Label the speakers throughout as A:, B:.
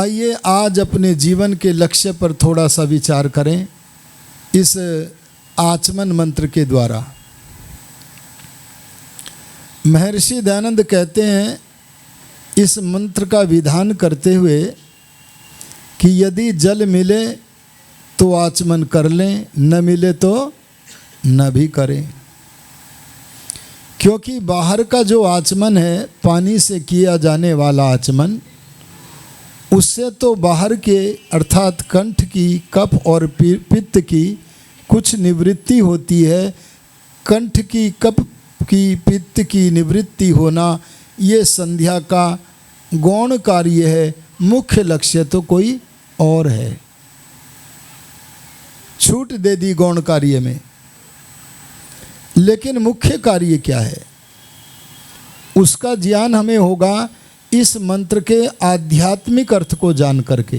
A: आइए आज अपने जीवन के लक्ष्य पर थोड़ा सा विचार करें इस आचमन मंत्र के द्वारा। महर्षि दयानंद कहते हैं इस मंत्र का विधान करते हुए कि यदि जल मिले तो आचमन कर लें, न मिले तो न भी करें, क्योंकि बाहर का जो आचमन है पानी से किया जाने वाला आचमन, उससे तो बाहर के अर्थात कंठ की, कफ और पित्त की कुछ निवृत्ति होती है। कंठ की, कफ की, पित्त की निवृत्ति होना ये संध्या का गौण कार्य है, मुख्य लक्ष्य तो कोई और है। छूट दे दी गौण कार्य में, लेकिन मुख्य कार्य क्या है उसका ज्ञान हमें होगा इस मंत्र के आध्यात्मिक अर्थ को जान करके।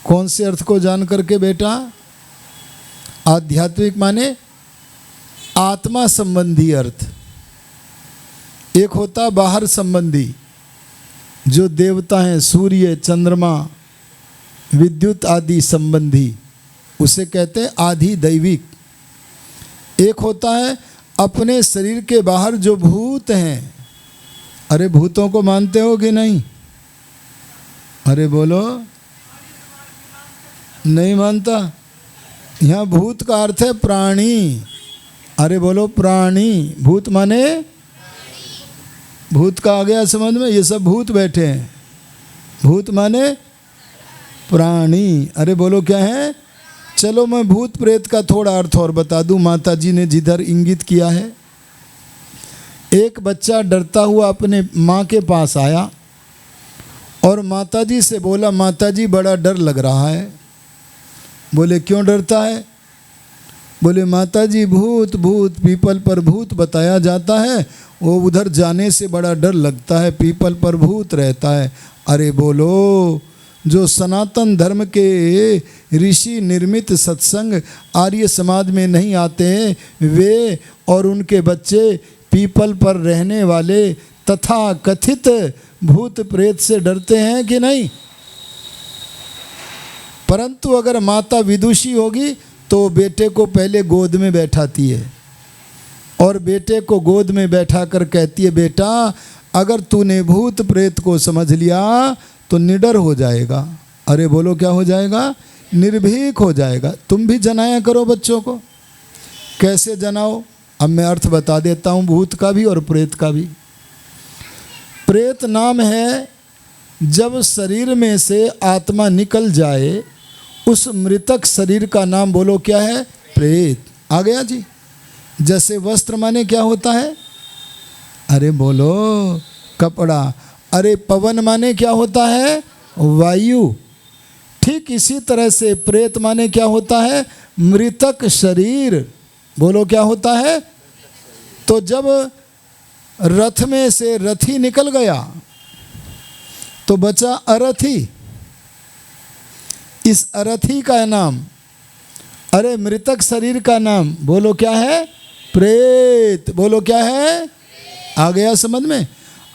A: कौन से अर्थ को जान करके बेटा? आध्यात्मिक माने आत्मा संबंधी अर्थ। एक होता बाहर संबंधी, जो देवता हैं, सूर्य, चंद्रमा, विद्युत आदि संबंधी, उसे कहते हैं आधि दैविक। एक होता है अपने शरीर के बाहर जो भूत हैं। अरे भूतों को मानते हो कि नहीं? अरे बोलो, नहीं मानता? यहाँ भूत का अर्थ है प्राणी। अरे बोलो प्राणी। भूत माने भूत का आ गया समझ में? ये सब भूत बैठे हैं। भूत माने प्राणी। अरे बोलो क्या है? चलो मैं भूत प्रेत का थोड़ा अर्थ और बता दूं, माता जी ने जिधर इंगित किया है। एक बच्चा डरता हुआ अपने माँ के पास आया और माता जी से बोला, माता जी बड़ा डर लग रहा है। बोले क्यों डरता है? बोले माता जी भूत भूत, पीपल पर भूत बताया जाता है, वो उधर जाने से बड़ा डर लगता है, पीपल पर भूत रहता है। अरे बोलो, जो सनातन धर्म के ऋषि निर्मित सत्संग आर्य समाज में नहीं आते हैं, वे और उनके बच्चे पीपल पर रहने वाले तथा कथित भूत प्रेत से डरते हैं कि नहीं? परंतु अगर माता विदुषी होगी तो बेटे को पहले गोद में बैठाती है और बेटे को गोद में बैठा कर कहती है, बेटा अगर तूने भूत प्रेत को समझ लिया तो निडर हो जाएगा। अरे बोलो क्या हो जाएगा? निर्भीक हो जाएगा। तुम भी जनाया करो बच्चों को। कैसे जनाओ? अब मैं अर्थ बता देता हूँ, भूत का भी और प्रेत का भी। प्रेत नाम है जब शरीर में से आत्मा निकल जाए, उस मृतक शरीर का नाम बोलो क्या है? प्रेत। आ गया जी। जैसे वस्त्र माने क्या होता है? अरे बोलो कपड़ा। अरे पवन माने क्या होता है? वायु। ठीक इसी तरह से प्रेत माने क्या होता है? मृतक शरीर। बोलो क्या होता है? तो जब रथ में से रथी निकल गया तो बचा अरथी। इस अरथी का नाम, अरे मृतक शरीर का नाम बोलो क्या है? प्रेत। बोलो क्या है? आ गया समझ में?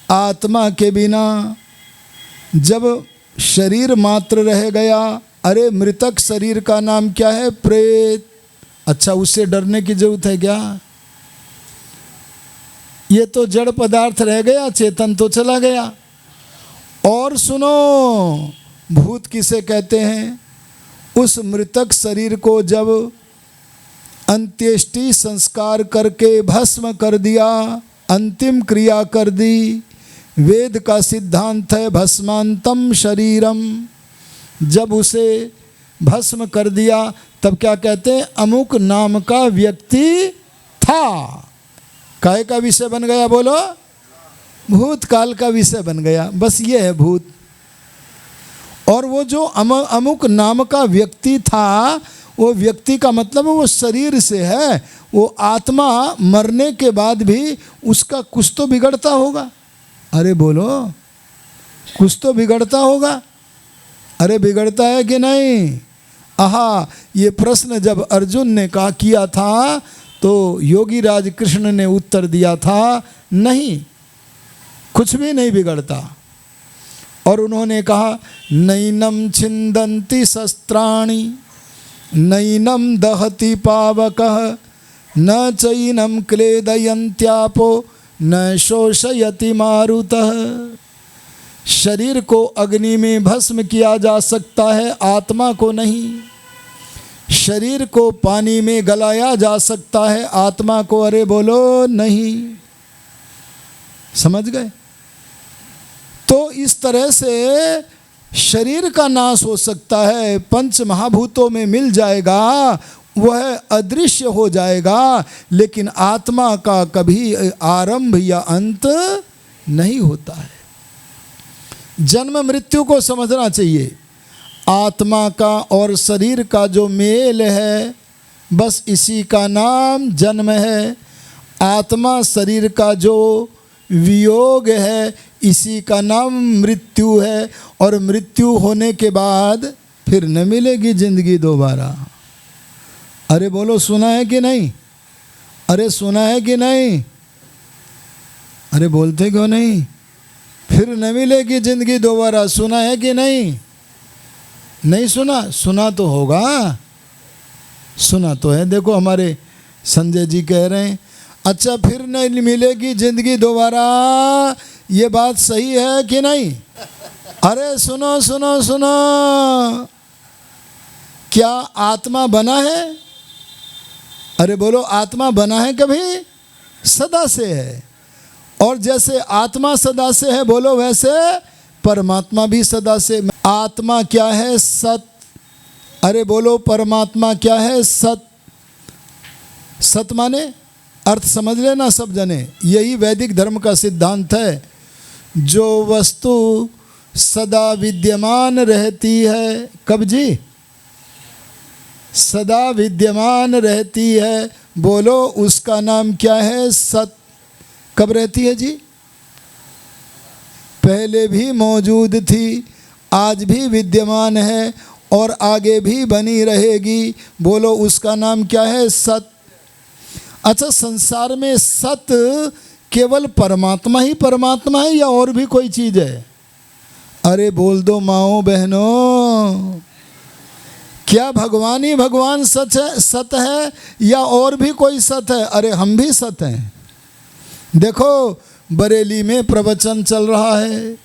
A: आत्मा के बिना जब शरीर मात्र रह गया, अरे मृतक शरीर का नाम क्या है? प्रेत। अच्छा, उससे डरने की जरूरत है क्या? ये तो जड़ पदार्थ रह गया, चेतन तो चला गया। और सुनो, भूत किसे कहते हैं? उस मृतक शरीर को जब अंत्येष्टि संस्कार करके भस्म कर दिया, अंतिम क्रिया कर दी, वेद का सिद्धांत है भस्मांतम शरीरम। जब उसे भस्म कर दिया तब क्या कहते हैं? अमुक नाम का व्यक्ति था। काहे का विषय बन गया? बोलो, भूतकाल का विषय बन गया। बस ये है भूत। और वो जो अमुक नाम का व्यक्ति था, वो व्यक्ति का मतलब वो शरीर से है। वो आत्मा मरने के बाद भी उसका कुछ तो बिगड़ता होगा। अरे बोलो, कुछ तो बिगड़ता होगा। अरे बिगड़ता है कि नहीं? आहा, ये प्रश्न जब अर्जुन ने कहा किया था तो योगी राज कृष्ण ने उत्तर दिया था, नहीं, कुछ भी नहीं बिगड़ता। और उन्होंने कहा नैनम छिन्दन्ति शस्त्राणि नैनम दहति पावकः न चैनम क्लेदयन्त्यापो न शोषयति मारुतः। शरीर को अग्नि में भस्म किया जा सकता है, आत्मा को नहीं। शरीर को पानी में गलाया जा सकता है, आत्मा को अरे बोलो नहीं। समझ गए? तो इस तरह से शरीर का नाश हो सकता है, पंच महाभूतों में मिल जाएगा, वह अदृश्य हो जाएगा, लेकिन आत्मा का कभी आरंभ या अंत नहीं होता है। जन्म मृत्यु को समझना चाहिए। आत्मा का और शरीर का जो मेल है, बस इसी का नाम जन्म है। आत्मा शरीर का जो वियोग है, इसी का नाम मृत्यु है। और मृत्यु होने के बाद फिर न मिलेगी जिंदगी दोबारा। अरे बोलो, सुना है कि नहीं? अरे सुना है कि नहीं? अरे बोलते क्यों नहीं? फिर न मिलेगी जिंदगी दोबारा, सुना है कि नहीं? नहीं सुना? सुना तो होगा, सुना तो है। देखो हमारे संजय जी कह रहे हैं, अच्छा फिर नहीं मिलेगी जिंदगी दोबारा, ये बात सही है कि नहीं? अरे सुनो सुनो सुनो, क्या आत्मा बना है? अरे बोलो, आत्मा बना है कभी? सदा से है। और जैसे आत्मा सदा से है, बोलो, वैसे परमात्मा भी सदा से। आत्मा क्या है? सत। अरे बोलो, परमात्मा क्या है? सत। सत माने अर्थ समझ लेना सब जने, यही वैदिक धर्म का सिद्धांत है। जो वस्तु सदा विद्यमान रहती है, कब जी? सदा विद्यमान रहती है, बोलो उसका नाम क्या है? सत। कब रहती है जी? पहले भी मौजूद थी, आज भी विद्यमान है और आगे भी बनी रहेगी, बोलो उसका नाम क्या है? सत। अच्छा, संसार में सत केवल परमात्मा ही परमात्मा है या और भी कोई चीज है? अरे बोल दो माओ बहनों, क्या भगवान ही भगवान सत है या और भी कोई सत है? अरे हम भी सत हैं। देखो बरेली में प्रवचन चल रहा है,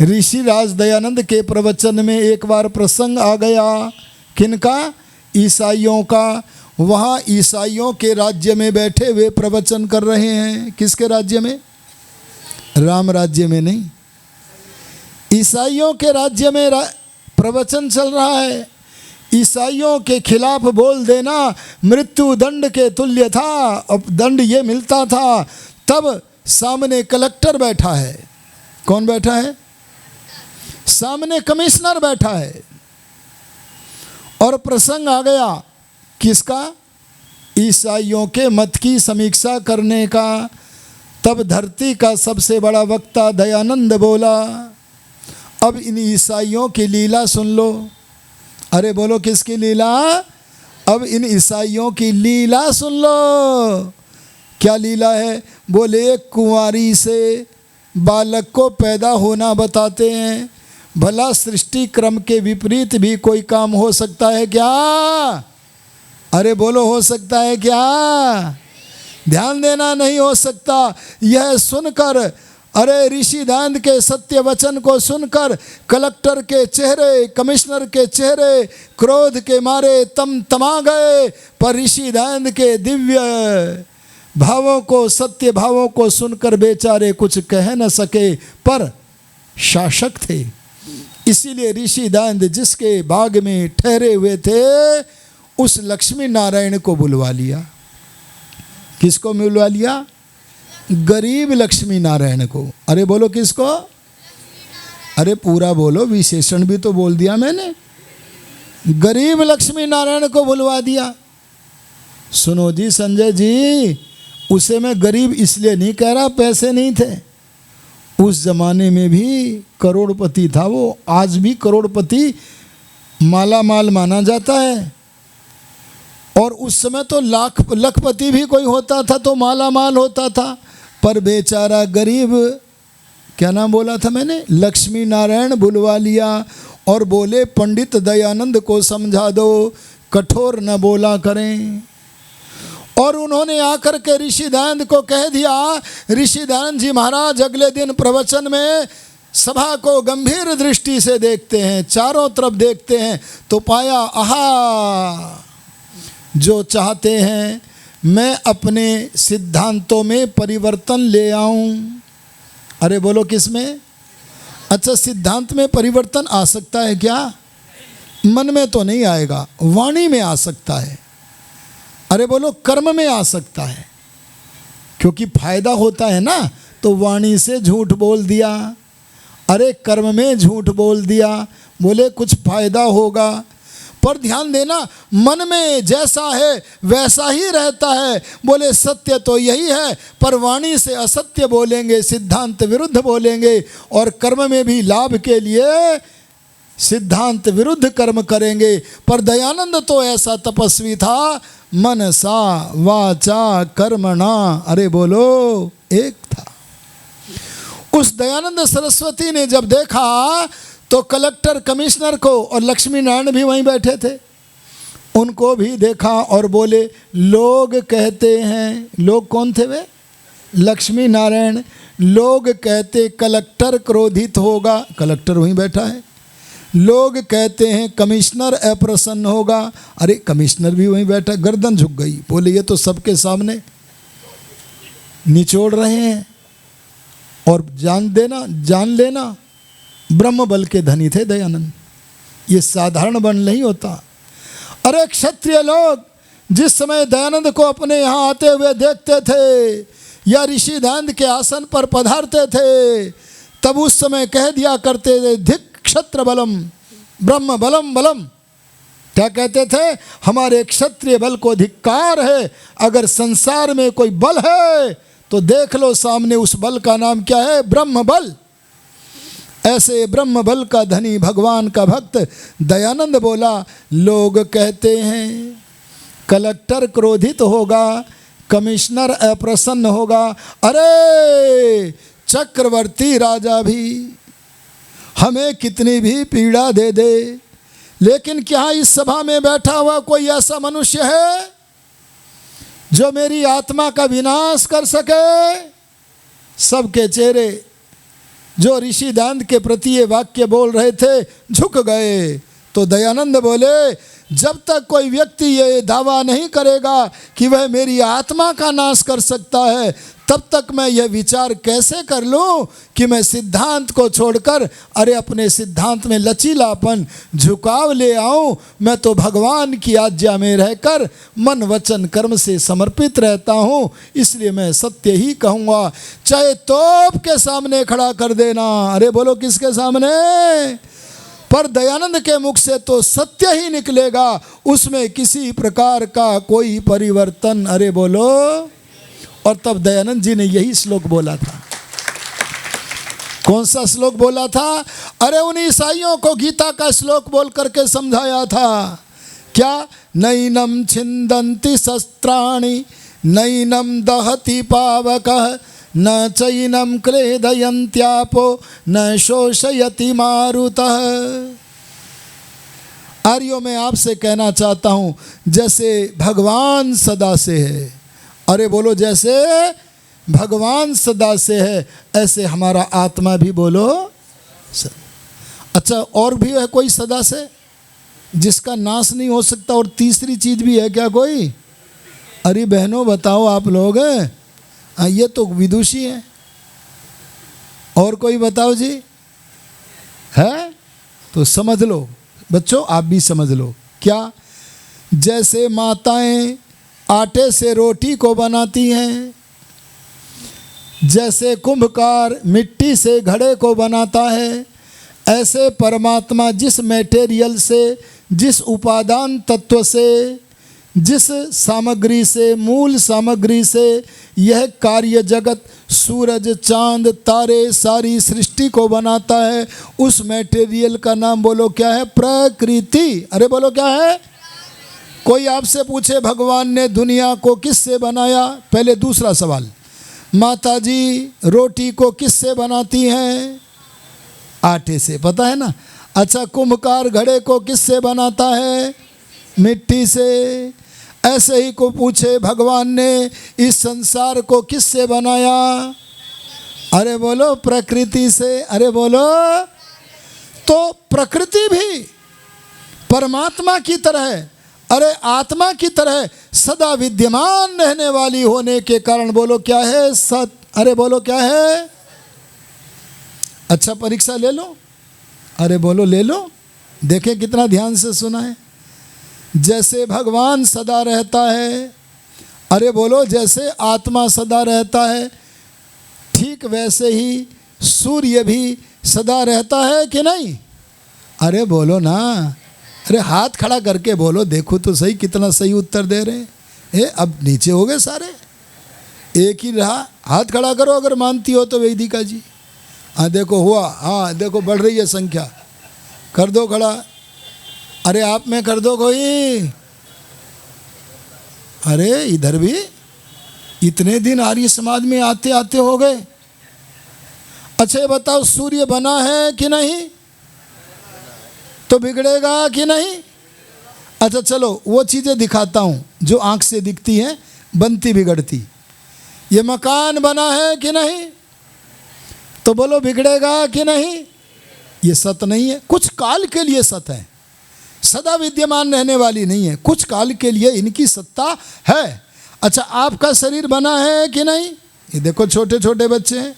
A: ऋषि राज दयानंद के प्रवचन में एक बार प्रसंग आ गया। किनका? ईसाइयों का। वहाँ ईसाइयों के राज्य में बैठे हुए प्रवचन कर रहे हैं। किसके राज्य में? राम राज्य में नहीं, ईसाइयों के राज्य में प्रवचन चल रहा है। ईसाइयों के खिलाफ बोल देना मृत्यु दंड के तुल्य था, अब दंड ये मिलता था। तब सामने कलेक्टर बैठा है। कौन बैठा है? सामने कमिश्नर बैठा है। और प्रसंग आ गया किसका? ईसाइयों के मत की समीक्षा करने का। तब धरती का सबसे बड़ा वक्ता दयानंद बोला, अब इन ईसाइयों की लीला सुन लो। अरे बोलो, किसकी लीला? अब इन ईसाइयों की लीला सुन लो। क्या लीला है? बोले, एक कुंवारी से बालक को पैदा होना बताते हैं। भला सृष्टि क्रम के विपरीत भी कोई काम हो सकता है क्या? अरे बोलो, हो सकता है क्या? ध्यान देना, नहीं हो सकता। यह सुनकर, अरे ऋषि दयानंद के सत्य वचन को सुनकर कलेक्टर के चेहरे, कमिश्नर के चेहरे क्रोध के मारे तमा गए। पर ऋषि दयानंद के दिव्य भावों को, सत्य भावों को सुनकर बेचारे कुछ कह न सके, पर शासक थे। इसीलिए ऋषि दयानंद जिसके बाग में ठहरे हुए थे, उस लक्ष्मी नारायण को बुलवा लिया। किसको बुलवा लिया? गरीब लक्ष्मी नारायण को। अरे बोलो, किसको? अरे पूरा बोलो, विशेषण भी तो बोल दिया मैंने। गरीब लक्ष्मी नारायण को बुलवा दिया। सुनो जी संजय जी, उसे मैं गरीब इसलिए नहीं कह रहा, पैसे नहीं थे। उस जमाने में भी करोड़पति था वो। आज भी करोड़पति माला माल माना जाता है। और उस समय तो लखपति भी कोई होता था तो माला माल होता था। पर बेचारा गरीब क्या नाम बोला था मैंने? लक्ष्मी नारायण बुलवा लिया और बोले पंडित दयानंद को समझा दो, कठोर न बोला करें। और उन्होंने आकर के ऋषि दयानंद को कह दिया। ऋषि दयानंद जी महाराज अगले दिन प्रवचन में सभा को गंभीर दृष्टि से देखते हैं, चारों तरफ देखते हैं, तो पाया आहा, जो चाहते हैं मैं अपने सिद्धांतों में परिवर्तन ले आऊं। अरे बोलो किस में? अच्छा, सिद्धांत में परिवर्तन आ सकता है क्या? मन में तो नहीं आएगा, वाणी में आ सकता है। अरे बोलो कर्म में आ सकता है, क्योंकि फायदा होता है ना। तो वाणी से झूठ बोल दिया, अरे कर्म में झूठ बोल दिया, बोले कुछ फायदा होगा। पर ध्यान देना, मन में जैसा है वैसा ही रहता है। बोले सत्य तो यही है, पर वाणी से असत्य बोलेंगे, सिद्धांत विरुद्ध बोलेंगे, और कर्म में भी लाभ के लिए सिद्धांत विरुद्ध कर्म करेंगे। पर दयानंद तो ऐसा तपस्वी था, मनसा वाचा कर्मणा, अरे बोलो एक था। उस दयानंद सरस्वती ने जब देखा तो कलेक्टर कमिश्नर को, और लक्ष्मी नारायण भी वहीं बैठे थे, उनको भी देखा और बोले लोग कहते हैं, लोग कौन थे वे? लक्ष्मी नारायण। लोग कहते कलेक्टर क्रोधित होगा, कलेक्टर वहीं बैठा है। लोग कहते हैं कमिश्नर अप्रसन्न होगा, अरे कमिश्नर भी वहीं बैठा। गर्दन झुक गई, बोले ये तो सबके सामने निचोड़ रहे हैं। और जान लेना ब्रह्म बल के धनी थे दयानंद, ये साधारण बल नहीं होता। अरे क्षत्रिय लोग जिस समय दयानंद को अपने यहाँ आते हुए देखते थे या ऋषि दयानंद के आसन पर पधारते थे, तब उस समय कह दिया करते थे धिक् क्षत्र बलम ब्रह्म बलम बलम। क्या कहते थे? हमारे क्षत्रिय बल को धिक्कार है। अगर संसार में कोई बल है तो देख लो सामने, उस बल का नाम क्या है? ब्रह्म बल। ऐसे ब्रह्म बल का धनी भगवान का भक्त दयानंद बोला लोग कहते हैं कलेक्टर क्रोधित होगा, कमिश्नर अप्रसन्न होगा, अरे चक्रवर्ती राजा भी हमें कितनी भी पीड़ा दे दे, लेकिन क्या इस सभा में बैठा हुआ कोई ऐसा मनुष्य है जो मेरी आत्मा का विनाश कर सके? सबके चेहरे जो ऋषि दयानंद के प्रति ये वाक्य बोल रहे थे झुक गए। तो दयानंद बोले जब तक कोई व्यक्ति ये दावा नहीं करेगा कि वह मेरी आत्मा का नाश कर सकता है, तब तक मैं यह विचार कैसे कर लूं कि मैं सिद्धांत को छोड़कर अरे अपने सिद्धांत में लचीलापन झुकाव ले आऊं। मैं तो भगवान की आज्ञा में रहकर मन वचन कर्म से समर्पित रहता हूं, इसलिए मैं सत्य ही कहूँगा, चाहे तोप के सामने खड़ा कर देना। अरे बोलो किसके सामने? पर दयानंद के मुख से तो सत्य ही निकलेगा, उसमें किसी प्रकार का कोई परिवर्तन। अरे बोलो। और तब दयानंद जी ने यही श्लोक बोला था। कौन सा श्लोक बोला था? अरे उन ईसाइयों को गीता का श्लोक बोल करके समझाया था। क्या? नैनम छिंदन्ति शस्त्राणि नैनम दहति पावकः न चैनम क्लेदयन्त्यापो न शोषयति मारुतः। आर्यों में आपसे कहना चाहता हूँ, जैसे भगवान सदा से है, अरे बोलो जैसे भगवान सदा से है, ऐसे हमारा आत्मा भी बोलो। अच्छा, और भी है कोई सदा से जिसका नाश नहीं हो सकता? और तीसरी चीज भी है क्या कोई? अरे बहनों बताओ आप लोग, ये तो विदुषी है। और कोई बताओ जी है? तो समझ लो बच्चों, आप भी समझ लो। क्या? जैसे माताएं आटे से रोटी को बनाती हैं, जैसे कुंभकार मिट्टी से घड़े को बनाता है, ऐसे परमात्मा जिस मटेरियल से, जिस उपादान तत्व से, जिस सामग्री से, मूल सामग्री से यह कार्य जगत, सूरज चांद तारे सारी सृष्टि को बनाता है, उस मटेरियल का नाम बोलो क्या है? प्रकृति। अरे बोलो क्या है? कोई आपसे पूछे भगवान ने दुनिया को किससे बनाया? पहले दूसरा सवाल, माता जी रोटी को किससे बनाती हैं? आटे से, पता है ना। अच्छा, कुम्भकार घड़े को किससे बनाता है? मिट्टी से। ऐसे ही को पूछे भगवान ने इस संसार को किससे बनाया? अरे बोलो प्रकृति से। अरे बोलो। तो प्रकृति भी परमात्मा की तरह, अरे आत्मा की तरह सदा विद्यमान रहने वाली होने के कारण बोलो क्या है? सत। अरे बोलो क्या है? अच्छा, परीक्षा ले लो। अरे बोलो ले लो। देखें कितना ध्यान से सुना है। जैसे भगवान सदा रहता है, अरे बोलो जैसे आत्मा सदा रहता है, ठीक वैसे ही सूर्य भी सदा रहता है कि नहीं? अरे बोलो ना। अरे हाथ खड़ा करके बोलो, देखो तो सही कितना सही उत्तर दे रहे हैं। अब नीचे हो गए सारे, एक ही रहा। हाथ खड़ा करो अगर मानती हो तो वेदिका जी। हाँ देखो हुआ, हाँ देखो बढ़ रही है संख्या। कर दो खड़ा। अरे आप में कर दो कोई। अरे इधर भी इतने दिन आर्य समाज में आते आते हो गए। अच्छा ये बताओ, सूर्य बना है कि नहीं? तो बिगड़ेगा कि नहीं? अच्छा चलो वो चीज़ें दिखाता हूँ जो आँख से दिखती हैं, बनती बिगड़ती। ये मकान बना है कि नहीं? तो बोलो बिगड़ेगा कि नहीं? ये सत नहीं है, कुछ काल के लिए सत है, सदा विद्यमान रहने वाली नहीं है, कुछ काल के लिए इनकी सत्ता है। अच्छा, आपका शरीर बना है कि नहीं? ये देखो छोटे छोटे बच्चे हैं,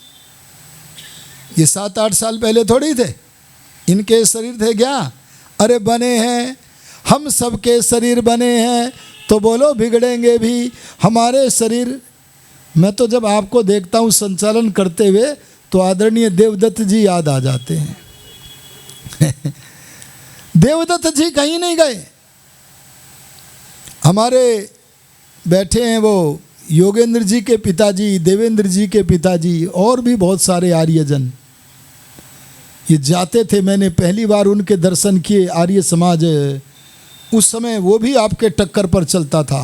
A: ये 7-8 साल पहले थोड़ी थे, इनके शरीर थे क्या? अरे बने हैं, हम सबके शरीर बने हैं। तो बोलो बिगड़ेंगे भी हमारे शरीर। मैं तो जब आपको देखता हूँ संचालन करते हुए तो आदरणीय देवदत्त जी याद आ जाते हैं। देवदत्त जी कहीं नहीं गए, हमारे बैठे हैं वो योगेंद्र जी के पिताजी, देवेंद्र जी के पिताजी और भी बहुत सारे आर्यजन। ये जाते थे, मैंने पहली बार उनके दर्शन किए। आर्य समाज उस समय वो भी आपके टक्कर पर चलता था।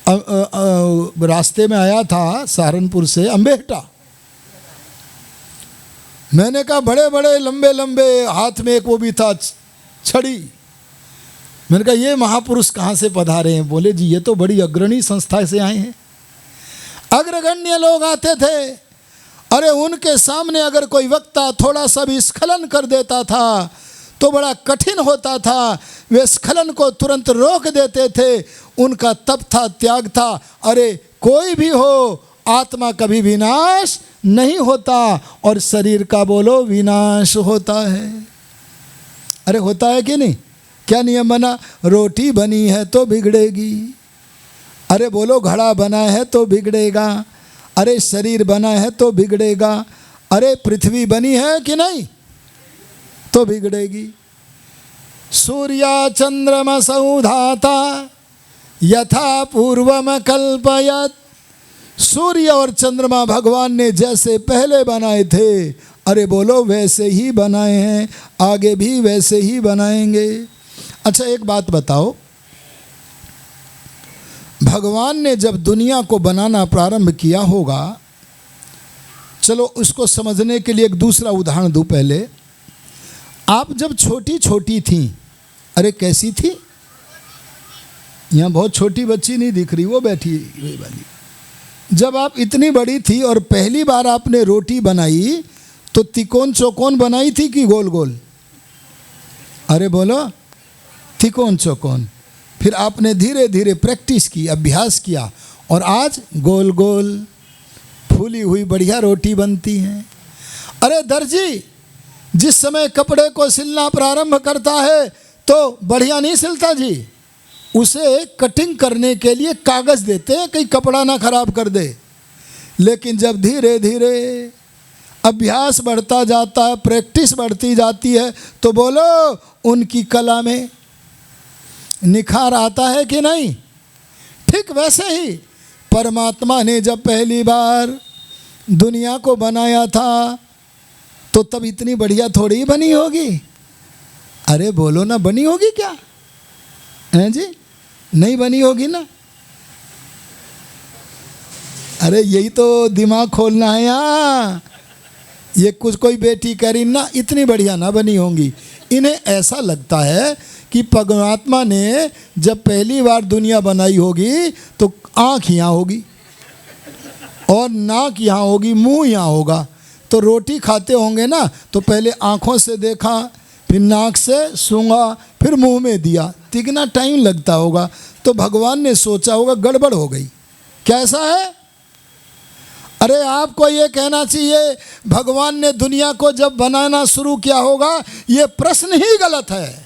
A: रास्ते में आया था सहारनपुर से अम्बेहटा। मैंने कहा बड़े बड़े लंबे लंबे, हाथ में एक वो भी था छड़ी। मैंने कहा ये महापुरुष कहाँ से पधारे हैं? बोले जी ये तो बड़ी अग्रणी संस्था से आए हैं। अग्रगण्य लोग आते थे। अरे उनके सामने अगर कोई वक्ता थोड़ा सा भी स्खलन कर देता था तो बड़ा कठिन होता था। वे स्खलन को तुरंत रोक देते थे। उनका तप था, त्याग था। अरे कोई भी हो, आत्मा कभी विनाश नहीं होता और शरीर का बोलो विनाश होता है। अरे होता है कि नहीं? क्या नियम बना? रोटी बनी है तो बिगड़ेगी। अरे बोलो घड़ा बना है तो बिगड़ेगा। अरे शरीर बना है तो बिगड़ेगा। अरे पृथ्वी बनी है कि नहीं? तो बिगड़ेगी। सूर्या चंद्रमसौ धाता यथा पूर्वम कल्पयत। सूर्य और चंद्रमा भगवान ने जैसे पहले बनाए थे, अरे बोलो वैसे ही बनाए हैं, आगे भी वैसे ही बनाएंगे। अच्छा एक बात बताओ, भगवान ने जब दुनिया को बनाना प्रारंभ किया होगा, चलो उसको समझने के लिए एक दूसरा उदाहरण दूं। पहले आप जब छोटी छोटी थी, अरे कैसी थी? यहाँ बहुत छोटी बच्ची नहीं दिख रही, वो बैठी हुई वाली। जब आप इतनी बड़ी थी और पहली बार आपने रोटी बनाई तो तिकोन चौकोन बनाई थी कि गोल गोल? अरे बोलो तिकोन चौकोन। फिर आपने धीरे धीरे प्रैक्टिस की, अभ्यास किया और आज गोल गोल फूली हुई बढ़िया रोटी बनती है। अरे दर्जी जिस समय कपड़े को सिलना प्रारंभ करता है तो बढ़िया नहीं सिलता जी, उसे कटिंग करने के लिए कागज़ देते हैं कहीं कपड़ा ना खराब कर दे। लेकिन जब धीरे धीरे अभ्यास बढ़ता जाता है, प्रैक्टिस बढ़ती जाती है, तो बोलो उनकी कला में निखार आता है कि नहीं? ठीक वैसे ही परमात्मा ने जब पहली बार दुनिया को बनाया था तो तब इतनी बढ़िया थोड़ी ही बनी होगी। अरे बोलो ना, बनी होगी क्या? हैं जी? नहीं बनी होगी ना। अरे यही तो दिमाग खोलना है यहाँ। ये कुछ कोई बेटी कह रही ना इतनी बढ़िया ना बनी होंगी, इन्हें ऐसा लगता है कि परमात्मा ने जब पहली बार दुनिया बनाई होगी तो आँख यहाँ होगी और नाक यहाँ होगी, मुंह यहाँ होगा। तो रोटी खाते होंगे ना तो पहले आँखों से देखा, फिर नाक से सूंघा, फिर मुंह में दिया, कितना टाइम लगता होगा। तो भगवान ने सोचा होगा गड़बड़ हो गई, कैसा है। अरे आपको ये कहना चाहिए भगवान ने दुनिया को जब बनाना शुरू किया होगा, ये प्रश्न ही गलत है।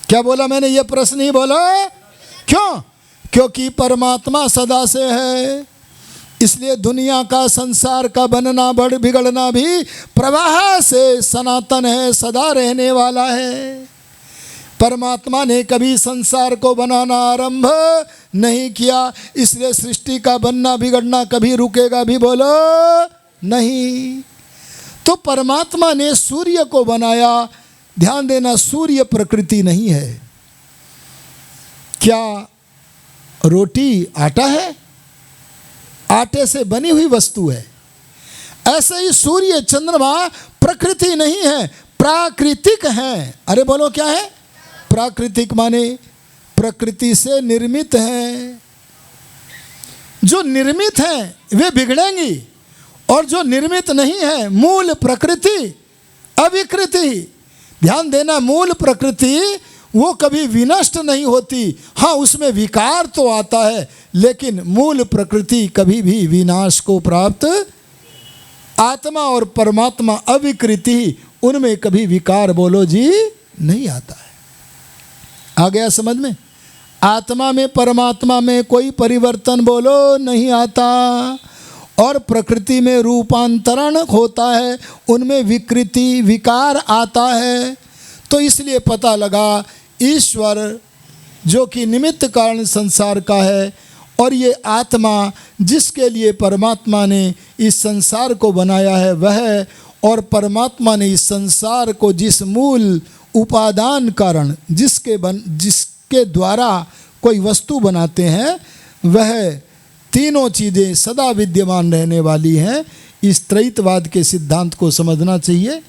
A: क्या बोला मैंने? ये प्रश्न ही बोला। क्यों? क्योंकि परमात्मा सदा से है, इसलिए दुनिया का संसार का बनना बिगड़ना भी प्रवाह से सनातन है, सदा रहने वाला है। परमात्मा ने कभी संसार को बनाना आरंभ नहीं किया, इसलिए सृष्टि का बनना बिगड़ना कभी रुकेगा भी बोलो नहीं। तो परमात्मा ने सूर्य को बनाया, ध्यान देना सूर्य प्रकृति नहीं है। क्या रोटी आटा है? आटे से बनी हुई वस्तु है। ऐसे ही सूर्य चंद्रमा प्रकृति नहीं है, प्राकृतिक है। अरे बोलो क्या है? प्राकृतिक माने प्रकृति से निर्मित हैं। जो निर्मित हैं वे बिगड़ेंगी और जो निर्मित नहीं है मूल प्रकृति अविकृति। ध्यान देना, मूल प्रकृति वो कभी विनष्ट नहीं होती। हाँ, उसमें विकार तो आता है, लेकिन मूल प्रकृति कभी भी विनाश को प्राप्त। आत्मा और परमात्मा अविकृति, उनमें कभी विकार बोलो जी नहीं आता है। आ गया समझ में? आत्मा में परमात्मा में कोई परिवर्तन बोलो नहीं आता, और प्रकृति में रूपांतरण होता है, उनमें विकृति विकार आता है। तो इसलिए पता लगा ईश्वर जो कि निमित्त कारण संसार का है, और ये आत्मा जिसके लिए परमात्मा ने इस संसार को बनाया है वह, और परमात्मा ने इस संसार को जिस मूल उपादान कारण जिसके द्वारा कोई वस्तु बनाते हैं, वह तीनों चीज़ें सदा विद्यमान रहने वाली हैं। इस त्रैतवाद के सिद्धांत को समझना चाहिए।